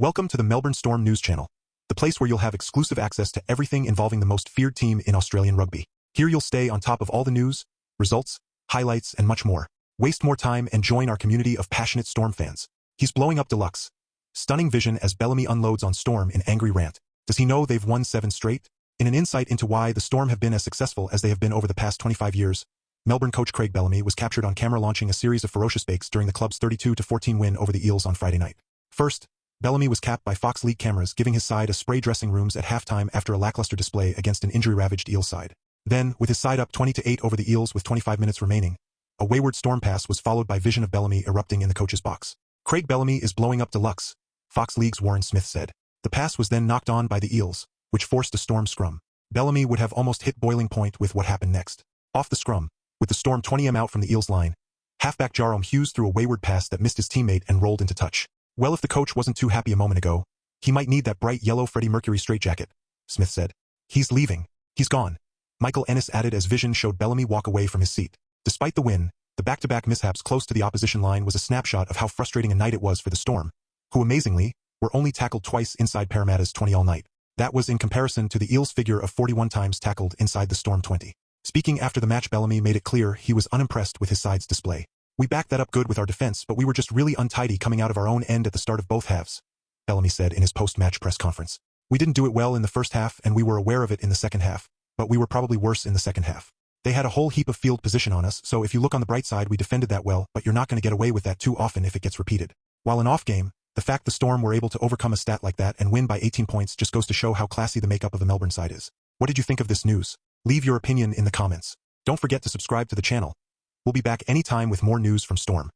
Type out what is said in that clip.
Welcome to the Melbourne Storm News Channel, the place where you'll have exclusive access to everything involving the most feared team in Australian rugby. Here you'll stay on top of all the news, results, highlights, and much more. Waste more time and join our community of passionate Storm fans. He's blowing up deluxe. Stunning vision as Bellamy unloads on Storm in angry rant. Does he know they've won 7 straight? In an insight into why the Storm have been as successful as they have been over the past 25 years, Melbourne coach Craig Bellamy was captured on camera launching a series of ferocious bakes during the club's 32-14 win over the Eels on Friday night. First, Bellamy was capped by Fox League cameras giving his side a spray dressing rooms at halftime after a lackluster display against an injury-ravaged Eels side. Then, with his side up 20-8 over the Eels with 25 minutes remaining, a wayward Storm pass was followed by vision of Bellamy erupting in the coach's box. Craig Bellamy is blowing up deluxe, Fox League's Warren Smith said. The pass was then knocked on by the Eels, which forced a Storm scrum. Bellamy would have almost hit boiling point with what happened next. Off the scrum, with the Storm 20m out from the Eels line, halfback Jarome Hughes threw a wayward pass that missed his teammate and rolled into touch. Well, if the coach wasn't too happy a moment ago, he might need that bright yellow Freddie Mercury straitjacket, Smith said. He's leaving. He's gone. Michael Ennis added as vision showed Bellamy walk away from his seat. Despite the win, the back-to-back mishaps close to the opposition line was a snapshot of how frustrating a night it was for the Storm, who amazingly, were only tackled twice inside Parramatta's 20 all night. That was in comparison to the Eels' figure of 41 times tackled inside the Storm 20. Speaking after the match, Bellamy made it clear he was unimpressed with his side's display. We backed that up good with our defense, but we were just really untidy coming out of our own end at the start of both halves, Bellamy said in his post-match press conference. We didn't do it well in the first half and we were aware of it in the second half, but we were probably worse in the second half. They had a whole heap of field position on us, so if you look on the bright side we defended that well, but you're not going to get away with that too often if it gets repeated. While an off game, the fact the Storm were able to overcome a stat like that and win by 18 points just goes to show how classy the makeup of the Melbourne side is. What did you think of this news? Leave your opinion in the comments. Don't forget to subscribe to the channel. We'll be back anytime with more news from Storm.